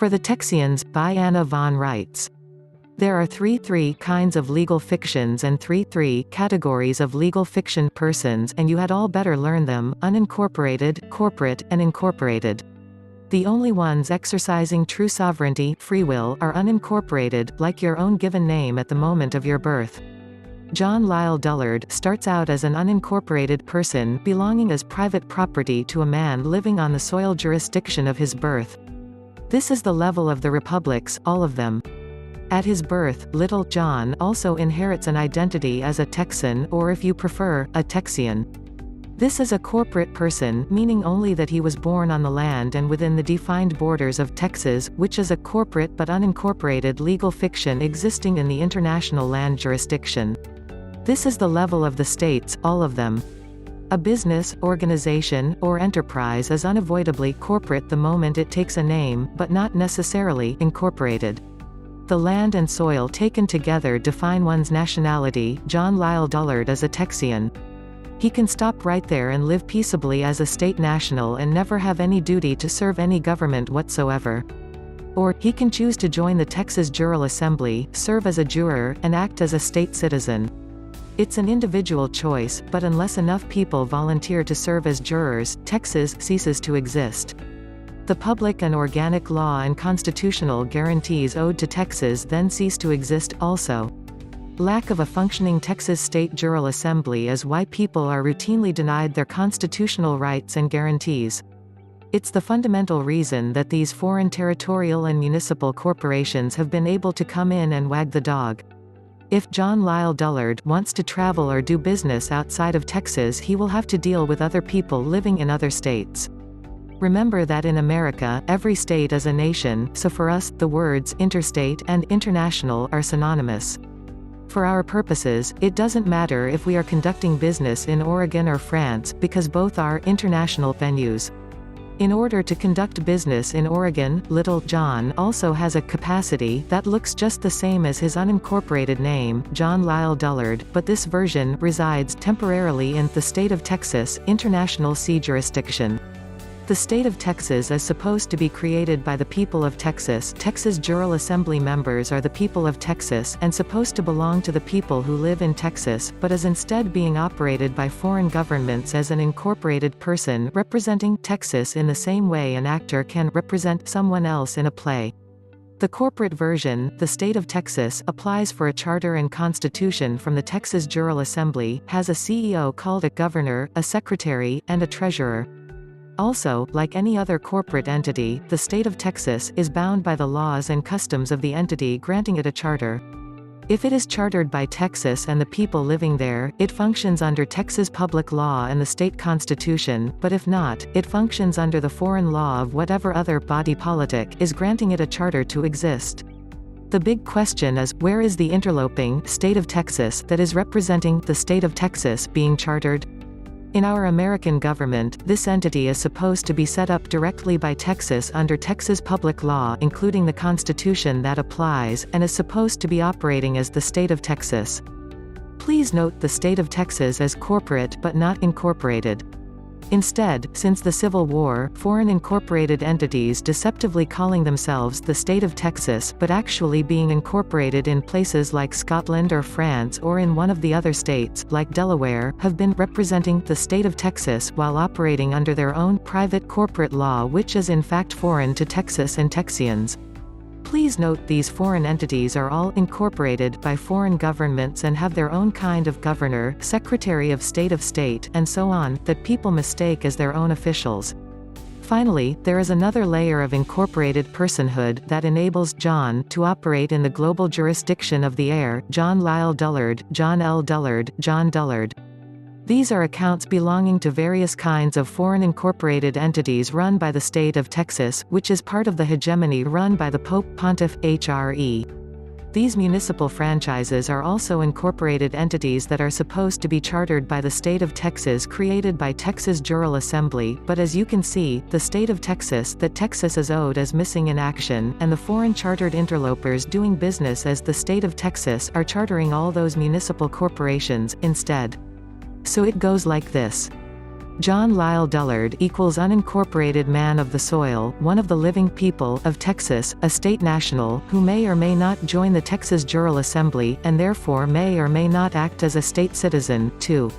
For the Texians, by Anna von Reitz. There are three kinds of legal fictions and three categories of legal fiction persons, and you had all better learn them: unincorporated, corporate, and incorporated. The only ones exercising true sovereignty, free will, are unincorporated, like your own given name at the moment of your birth. John Lyle Dullard starts out as an unincorporated person belonging as private property to a man living on the soil jurisdiction of his birth. This is the level of the republics, all of them. At his birth, little John also inherits an identity as a Texan, or if you prefer, a Texian. This is a corporate person, meaning only that he was born on the land and within the defined borders of Texas, which is a corporate but unincorporated legal fiction existing in the international land jurisdiction. This is the level of the states, all of them. A business, organization, or enterprise is unavoidably corporate the moment it takes a name, but not necessarily incorporated. The land and soil taken together define one's nationality. John Lyle Dullard is a Texian. He can stop right there and live peaceably as a state national and never have any duty to serve any government whatsoever. Or, he can choose to join the Texas Jural Assembly, serve as a juror, and act as a state citizen. It's an individual choice, but unless enough people volunteer to serve as jurors, Texas ceases to exist. The public and organic law and constitutional guarantees owed to Texas then cease to exist, also. Lack of a functioning Texas State Jural Assembly is why people are routinely denied their constitutional rights and guarantees. It's the fundamental reason that these foreign territorial and municipal corporations have been able to come in and wag the dog. If John Lyle Dullard wants to travel or do business outside of Texas, he will have to deal with other people living in other states. Remember that in America, every state is a nation, so for us, the words interstate and international are synonymous. For our purposes, it doesn't matter if we are conducting business in Oregon or France, because both are international venues. In order to conduct business in Oregon, little John also has a capacity that looks just the same as his unincorporated name, John Lyle Dullard, but this version resides temporarily in the state of Texas, international sea jurisdiction. The state of Texas is supposed to be created by the people of Texas. Texas Jural Assembly members are the people of Texas, and supposed to belong to the people who live in Texas, but is instead being operated by foreign governments as an incorporated person representing Texas in the same way an actor can represent someone else in a play. The corporate version, the state of Texas, applies for a charter and constitution from the Texas Jural Assembly, has a CEO called a governor, a secretary, and a treasurer. Also, like any other corporate entity, the state of Texas is bound by the laws and customs of the entity granting it a charter. If it is chartered by Texas and the people living there, it functions under Texas public law and the state constitution, but if not, it functions under the foreign law of whatever other body politic is granting it a charter to exist. The big question is, where is the interloping state of Texas that is representing the state of Texas being chartered? In our American government, this entity is supposed to be set up directly by Texas under Texas public law, including the Constitution that applies, and is supposed to be operating as the state of Texas. Please note the state of Texas as corporate but not incorporated. Instead, since the Civil War, foreign incorporated entities deceptively calling themselves the state of Texas but actually being incorporated in places like Scotland or France or in one of the other states, like Delaware, have been representing the state of Texas while operating under their own private corporate law, which is in fact foreign to Texas and Texians. Please note these foreign entities are all incorporated by foreign governments and have their own kind of governor, secretary of state, and so on, that people mistake as their own officials. Finally, there is another layer of incorporated personhood that enables John to operate in the global jurisdiction of the heir, John Lyle Dullard, John L. Dullard, John Dullard. These are accounts belonging to various kinds of foreign incorporated entities run by the state of Texas, which is part of the hegemony run by the Pope Pontiff, HRE. These municipal franchises are also incorporated entities that are supposed to be chartered by the state of Texas, created by Texas Jural Assembly, but as you can see, the state of Texas that Texas is owed is missing in action, and the foreign chartered interlopers doing business as the state of Texas are chartering all those municipal corporations instead. So it goes like this. John Lyle Dullard equals unincorporated man of the soil, one of the living people of Texas, a state national, who may or may not join the Texas General Assembly, and therefore may or may not act as a state citizen. 2.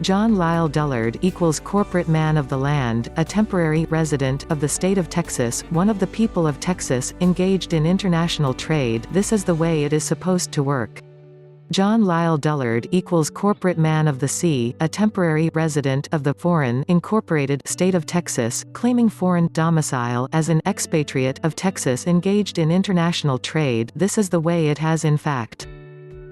John Lyle Dullard equals corporate man of the land, a temporary resident of the state of Texas, one of the people of Texas, engaged in international trade. This is the way it is supposed to work. John Lyle Dullard equals corporate man of the sea, a temporary resident of the foreign incorporated state of Texas, claiming foreign domicile as an expatriate of Texas engaged in international trade. This is the way it has in fact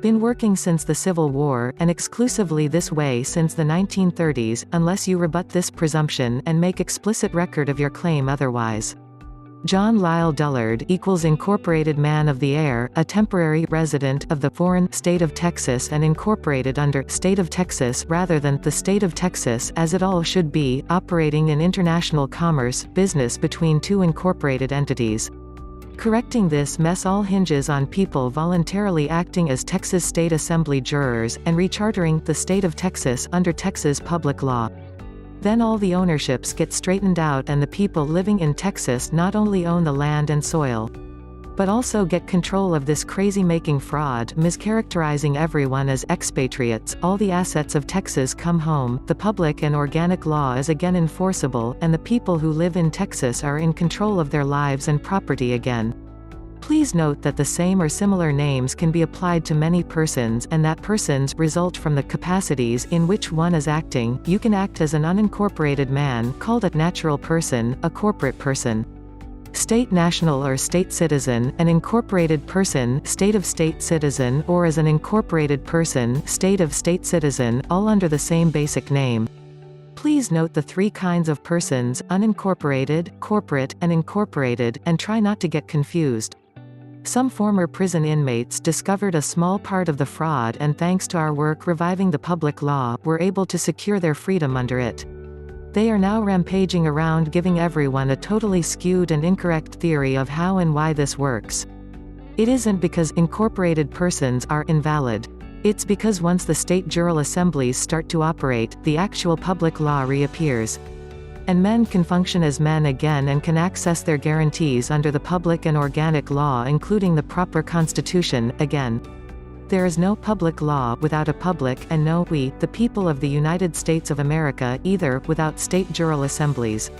been working since the Civil War, and exclusively this way since the 1930s, unless you rebut this presumption and make explicit record of your claim otherwise. John Lyle Dullard equals incorporated man of the air, a temporary resident of the foreign state of Texas and incorporated under state of Texas rather than the state of Texas as it all should be, operating in international commerce, business between two incorporated entities. Correcting this mess all hinges on people voluntarily acting as Texas State Assembly jurors, and rechartering the state of Texas under Texas public law. Then all the ownerships get straightened out and the people living in Texas not only own the land and soil, but also get control of this crazy-making fraud, mischaracterizing everyone as expatriates. All the assets of Texas come home, the public and organic law is again enforceable, and the people who live in Texas are in control of their lives and property again. Please note that the same or similar names can be applied to many persons, and that persons result from the capacities in which one is acting. You can act as an unincorporated man, called a natural person, a corporate person, state national or state citizen, an incorporated person, state of state citizen, or as an incorporated person, state of state citizen, all under the same basic name. Please note the three kinds of persons: unincorporated, corporate, and incorporated, and try not to get confused. Some former prison inmates discovered a small part of the fraud, and thanks to our work reviving the public law, were able to secure their freedom under it. They are now rampaging around giving everyone a totally skewed and incorrect theory of how and why this works. It isn't because incorporated persons are invalid. It's because once the state general assemblies start to operate, the actual public law reappears. And men can function as men again and can access their guarantees under the public and organic law, including the proper constitution, again. There is no public law without a public, and no we, the people of the United States of America, either, without state general assemblies.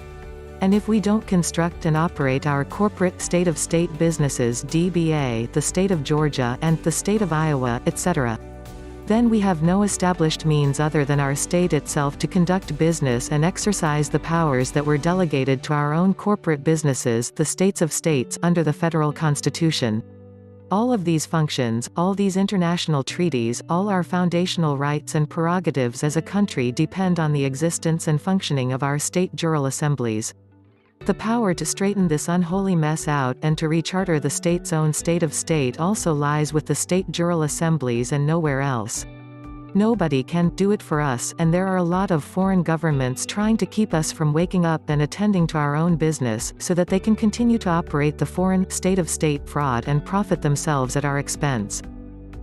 And if we don't construct and operate our corporate state-of-state businesses, DBA, the state of Georgia, and the state of Iowa, etc., then we have no established means other than our state itself to conduct business and exercise the powers that were delegated to our own corporate businesses, the states of states, under the federal constitution. All of these functions, all these international treaties, all our foundational rights and prerogatives as a country depend on the existence and functioning of our state general assemblies. The power to straighten this unholy mess out and to recharter the state's own state of state also lies with the state general assemblies and nowhere else. Nobody can do it for us, and there are a lot of foreign governments trying to keep us from waking up and attending to our own business, so that they can continue to operate the foreign state-of-state fraud and profit themselves at our expense.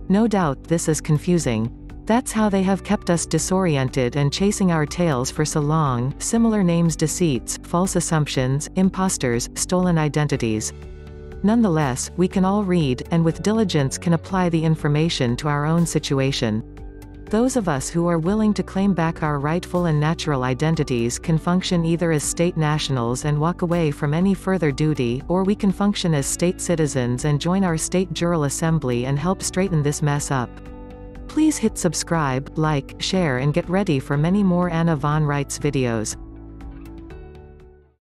No doubt this is confusing. That's how they have kept us disoriented and chasing our tails for so long: similar names, deceits, false assumptions, imposters, stolen identities. Nonetheless, we can all read, and with diligence can apply the information to our own situation. Those of us who are willing to claim back our rightful and natural identities can function either as state nationals and walk away from any further duty, or we can function as state citizens and join our state general assembly and help straighten this mess up. Please hit subscribe, like, share, and get ready for many more Anna von Reitz videos.